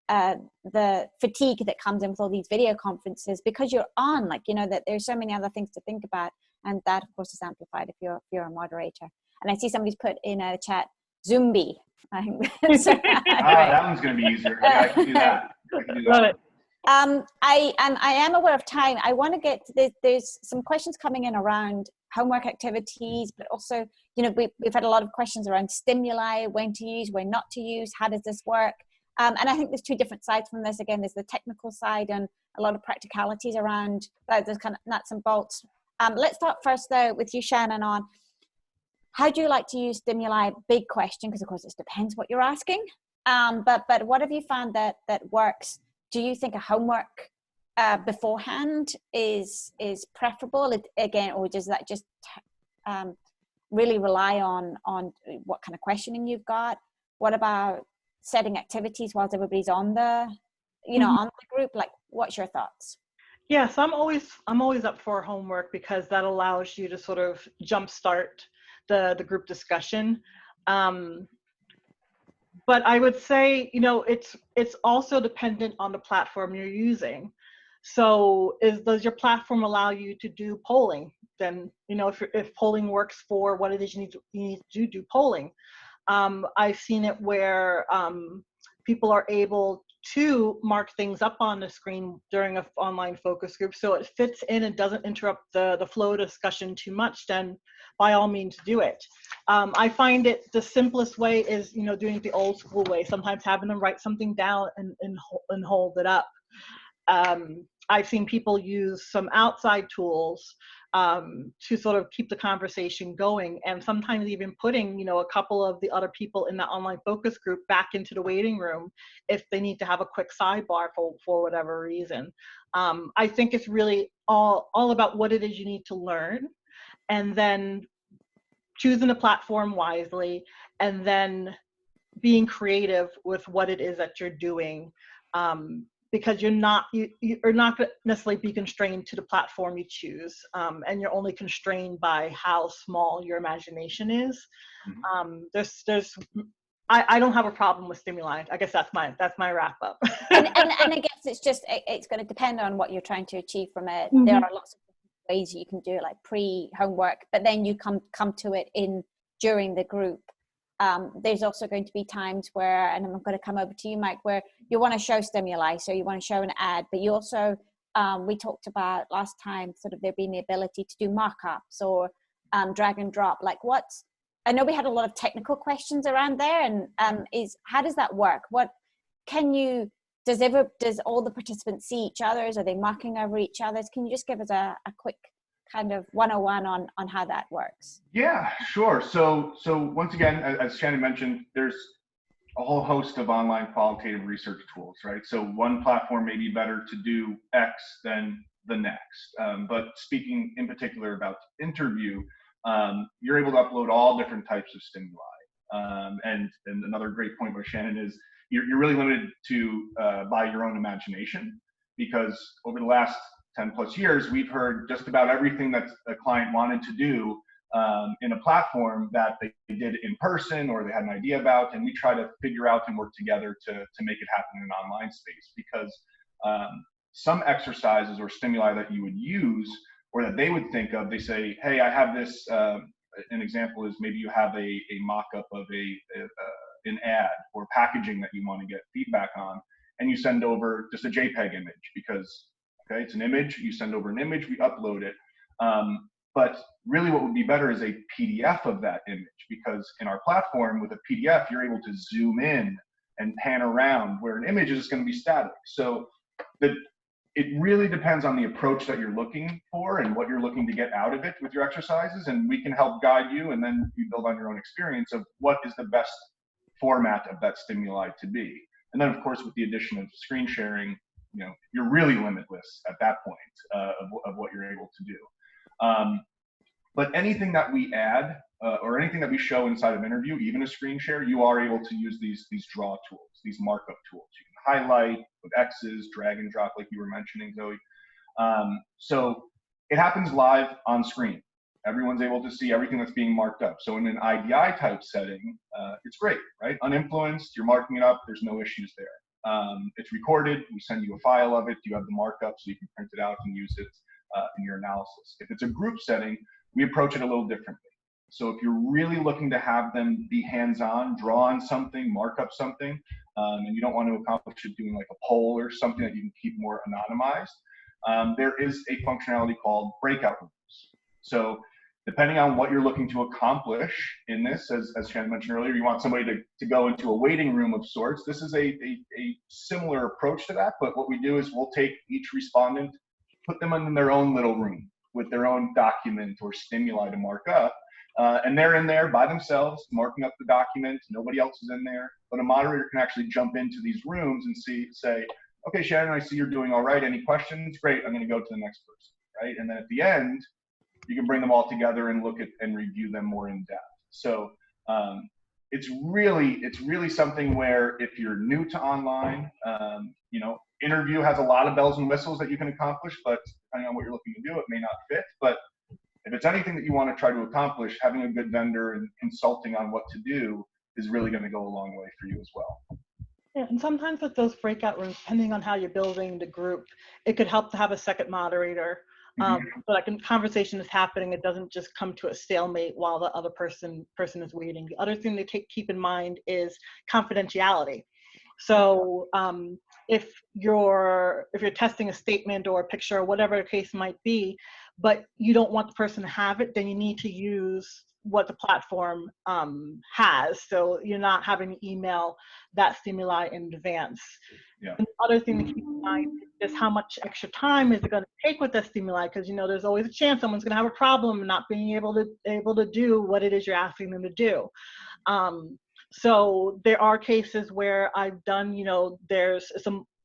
the fatigue that comes in with all these video conferences because you're on, that there's so many other things to think about. And that, of course, is amplified if you're a moderator. And I see somebody's put in a chat, Zumbi. I think that's that one's going to be easier. I can do that. I can do that. Love it. I am aware of time. I want to get to there's some questions coming in around homework activities, but also, you know, we've had a lot of questions around stimuli, when to use, when not to use, how does this work? And I think there's two different sides from this. Again, there's the technical side and a lot of practicalities around those kind of nuts and bolts. Let's start first though with you, Shannon, on how do you like to use stimuli? Big question, because of course it depends what you're asking. But what have you found that works? Do you think a homework beforehand is preferable again, or does that just really rely on what kind of questioning you've got? What about setting activities whilst everybody's on the, you know, on the group? Like, what's your thoughts? Yes, I'm always up for homework because that allows you to sort of jumpstart the group discussion. But I would say, you know, it's also dependent on the platform you're using. So does your platform allow you to do polling? Then, you know, if polling works for what it is you need to do polling. I've seen it where people are able to mark things up on the screen during an online focus group so it fits in and doesn't interrupt the flow discussion too much, then by all means do it. I find it the simplest way is, you know, doing it the old school way, sometimes having them write something down and hold it up. I've seen people use some outside tools to sort of keep the conversation going, and sometimes even putting, you know, a couple of the other people in that online focus group back into the waiting room if they need to have a quick sidebar for whatever reason. I think it's really all about what it is you need to learn, and then choosing a platform wisely, and then being creative with what it is that you're doing. Because you're not going to necessarily be constrained to the platform you choose, and you're only constrained by how small your imagination is. I don't have a problem with stimuli. I guess that's my wrap up. and I guess it's going to depend on what you're trying to achieve from it. There are lots of ways you can do it, like pre-homework, but then you come to it during the group. There's also going to be times where, and I'm going to come over to you, Mike, where you want to show stimuli, so you want to show an ad, but you also, we talked about last time, sort of there being the ability to do markups or drag and drop. Like I know we had a lot of technical questions around there, and how does that work? Does all the participants see each other's? Are they marking over each other's? Can you just give us a quick kind of 101 on how that works? Yeah, sure. So once again, as Shannon mentioned, there's a whole host of online qualitative research tools, right? So one platform may be better to do X than the next. But speaking in particular about InterVu, you're able to upload all different types of stimuli. And another great point by Shannon is you're really limited to by your own imagination, because over the last 10 plus years, we've heard just about everything that a client wanted to do in a platform that they did in person or they had an idea about, and we try to figure out and work together to make it happen in an online space. Because some exercises or stimuli that you would use or that they would think of, they say, hey, I have this, an example is maybe you have a mock-up of an ad or packaging that you want to get feedback on, and you send over just a JPEG image because, okay, it's an image, you send over an image, we upload it. But really what would be better is a PDF of that image, because in our platform with a PDF, you're able to zoom in and pan around, where an image is just going to be static. So it really depends on the approach that you're looking for and what you're looking to get out of it with your exercises, and we can help guide you, and then you build on your own experience of what is the best format of that stimuli to be. And then of course with the addition of screen sharing, you know, you're really limitless at that point of what you're able to do. But anything that we add or anything that we show inside of InterVu, even a screen share, you are able to use these draw tools, these markup tools. You can highlight with X's, drag and drop, like you were mentioning, Zoe. So it happens live on screen. Everyone's able to see everything that's being marked up. So in an IDI type setting, it's great, right? Uninfluenced, you're marking it up, there's no issues there. It's recorded, we send you a file of it, you have the markup so you can print it out and use it in your analysis. If it's a group setting, we approach it a little differently. So if you're really looking to have them be hands-on, draw on something, mark up something, and you don't want to accomplish it doing like a poll or something that you can keep more anonymized, there is a functionality called breakout rooms. So depending on what you're looking to accomplish in this, as Shannon mentioned earlier, you want somebody to go into a waiting room of sorts. This is a similar approach to that, but what we do is we'll take each respondent, put them in their own little room with their own document or stimuli to mark up. And they're in there by themselves, marking up the document. Nobody else is in there. But a moderator can actually jump into these rooms and say, okay, Shannon, I see you're doing all right. Any questions? Great, I'm going to go to the next person, right? And then at the end, you can bring them all together and look at and review them more in depth. So it's really something where if you're new to online, InterVu has a lot of bells and whistles that you can accomplish, but depending on what you're looking to do, it may not fit. But if it's anything that you want to try to accomplish, having a good vendor and consulting on what to do is really going to go a long way for you as well. Yeah, and sometimes with those breakout rooms, depending on how you're building the group, it could help to have a second moderator. So like when conversation is happening, it doesn't just come to a stalemate while the other person is waiting. The other thing to keep in mind is confidentiality. So if you're testing a statement or a picture or whatever the case might be, but you don't want the person to have it, then you need to use what the platform has. So you're not having to email that stimuli in advance. Yeah. And the other thing to keep in mind is how much extra time is it going to take with that stimuli, because there's always a chance someone's going to have a problem and not being able to do what it is you're asking them to do. So there are cases where I've done,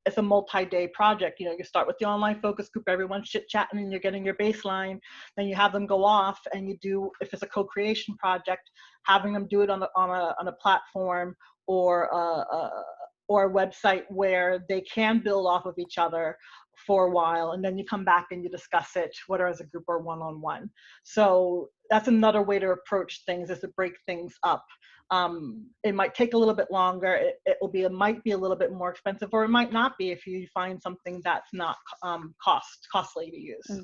it's a multi-day project. You start with the online focus group, everyone's chit-chatting and you're getting your baseline. Then you have them go off and you do, if it's a co-creation project, having them do it on a platform or a website where they can build off of each other for a while, and then you come back and you discuss it, whether as a group or one-on-one. So that's another way to approach things, is to break things up. It might take a little bit longer. It might be a little bit more expensive, or it might not be if you find something that's not costly to use.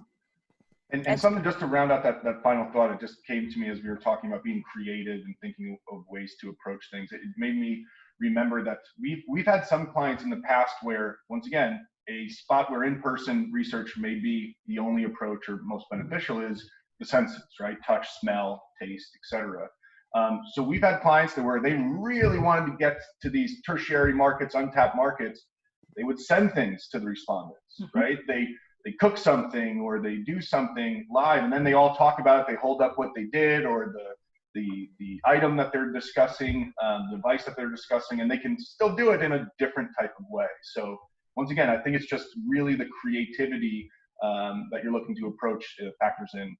And something just to round out that final thought, it just came to me as we were talking about being creative and thinking of ways to approach things. It made me remember that we've had some clients in the past where, once again, a spot where in-person research may be the only approach or most beneficial is the senses, right? Touch, smell, taste, etc. So we've had clients where they really wanted to get to these tertiary markets, untapped markets. They would send things to the respondents, right? They cook something or they do something live, and then they all talk about it. They hold up what they did or the item that they're discussing, the device that they're discussing, and they can still do it in a different type of way. So once again, I think it's just really the creativity that you're looking to approach factors in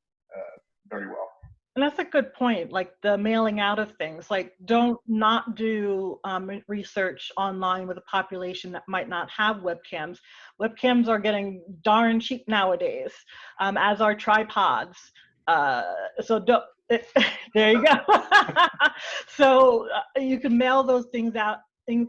very well. And that's a good point, like the mailing out of things. Like, don't not do research online with a population that might not have webcams. Webcams are getting darn cheap nowadays, as are tripods. There you go. So you can mail those things out in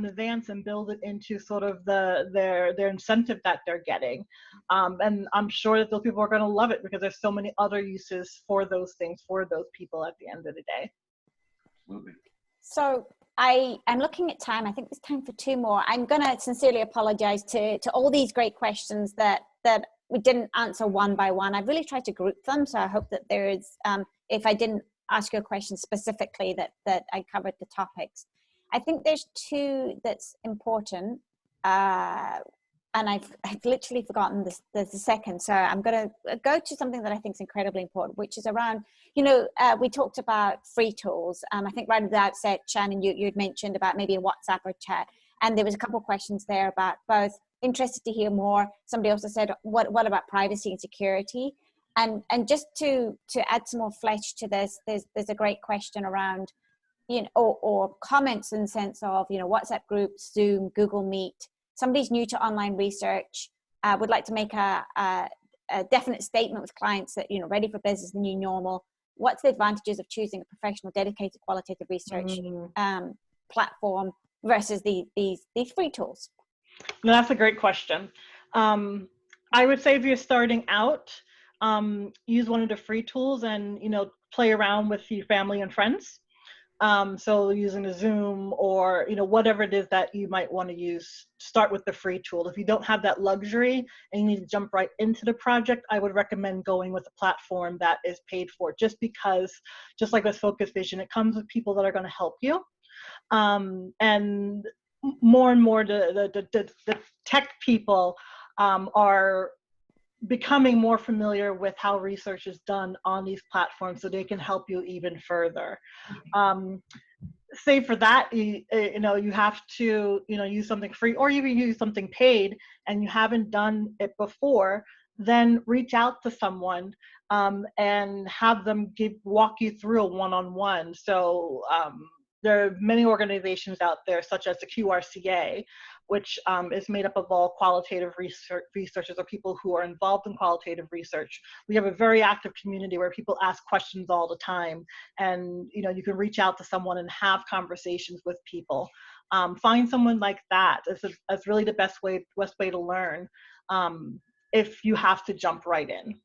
advance and build it into sort of their incentive that they're getting. And I'm sure that those people are going to love it because there's so many other uses for those things for those people at the end of the day. Absolutely. So I'm looking at time. I think there's time for two more. I'm going to sincerely apologize to all these great questions that we didn't answer one by one. I've really tried to group them. So I hope that there is, if I didn't ask you a question specifically, that I covered the topics. I think there's two that's important, and I've literally forgotten the second. So I'm going to go to something that I think is incredibly important, which is around, we talked about free tools. I think right at the outset, Shannon, you'd mentioned about maybe a WhatsApp or chat, and there was a couple of questions there about both. Interested to hear more. Somebody also said, what about privacy and security? And just to add some more flesh to this, there's a great question around, or comments in the sense of, WhatsApp groups, Zoom, Google Meet. Somebody's new to online research, would like to make a definite statement with clients that, ready for business, the new normal. What's the advantages of choosing a professional, dedicated, qualitative research platform versus these free tools? No, that's a great question. I would say if you're starting out, use one of the free tools and, play around with your family and friends. So using a Zoom or, whatever it is that you might want to use, start with the free tool. If you don't have that luxury and you need to jump right into the project, I would recommend going with a platform that is paid for, just because, just like with Focus Vision, it comes with people that are going to help you. And more and more the tech people are becoming more familiar with how research is done on these platforms, so they can help you even further. Say for that, you have to, use something free or even use something paid, and you haven't done it before, then reach out to someone and have them walk you through a one-on-one. So there are many organizations out there, such as the QRCA, which is made up of all qualitative researchers or people who are involved in qualitative research. We have a very active community where people ask questions all the time, and you can reach out to someone and have conversations with people. Find someone like that. That's really the best way to learn if you have to jump right in.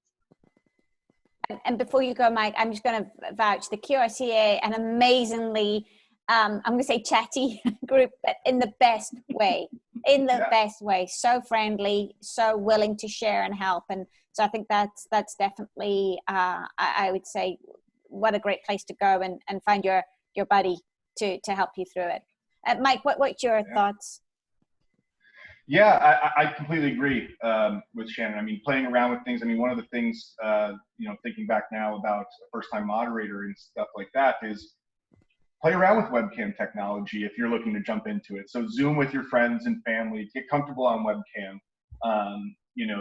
And before you go, Mike, I'm just going to vouch the QRCA, an amazingly I'm going to say chatty group, but in the best way, best way. So friendly, so willing to share and help. And so I think that's definitely, I would say, what a great place to go and find your buddy to help you through it. Mike, what's your thoughts? Yeah, I completely agree with Shannon. I mean, playing around with things. I mean, one of the things, thinking back now about a first-time moderator and stuff like that is, play around with webcam technology if you're looking to jump into it. So Zoom with your friends and family, get comfortable on webcam.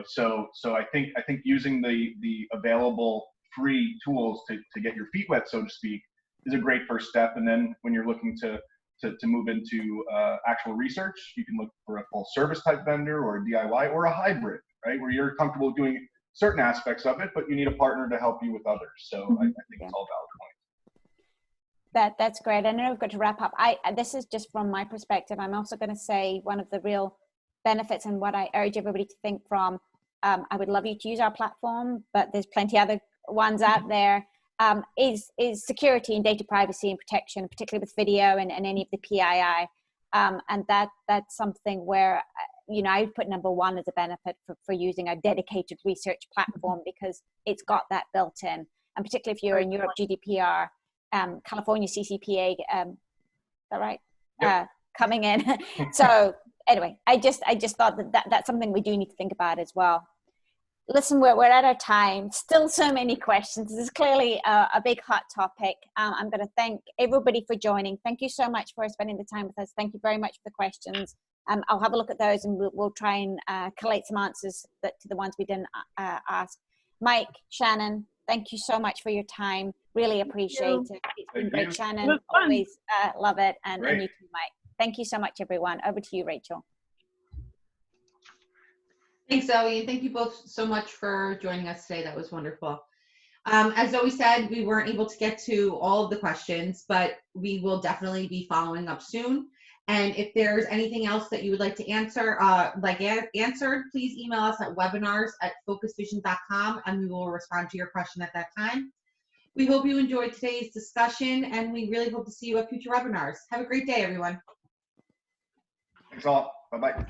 So I think using the available free tools to get your feet wet, so to speak, is a great first step. And then when you're looking to move into actual research, you can look for a full service type vendor or a DIY or a hybrid, right? Where you're comfortable doing certain aspects of it, but you need a partner to help you with others. So I think it's all valid points. That's great. I know we've got to wrap up. This is just from my perspective. I'm also going to say one of the real benefits and what I urge everybody to think from. I would love you to use our platform, but there's plenty other ones out there. Is security and data privacy and protection, particularly with video and any of the PII, and that's something where I would put number one as a benefit for using a dedicated research platform, because it's got that built in, and particularly if you're in Europe GDPR. California CCPA, is that right? Yep. Coming in. So anyway, I just thought that's something we do need to think about as well. Listen, we're at our time. Still so many questions. This is clearly a big hot topic. I'm going to thank everybody for joining. Thank you so much for spending the time with us. Thank you very much for the questions. I'll have a look at those, and we'll try and collate some answers to the ones we didn't ask. Mike, Shannon, thank you so much for your time. Really appreciate it. It's been great, Shannon. Always love it. And you too, Mike. Thank you so much, everyone. Over to you, Rachel. Thanks, Zoe. Thank you both so much for joining us today. That was wonderful. As Zoe said, we weren't able to get to all of the questions, but we will definitely be following up soon. And if there's anything else that you would like to answer, answered, please email us at webinars@focusvision.com, and we will respond to your question at that time. We hope you enjoyed today's discussion, and we really hope to see you at future webinars. Have a great day, everyone. Thanks all. Bye-bye.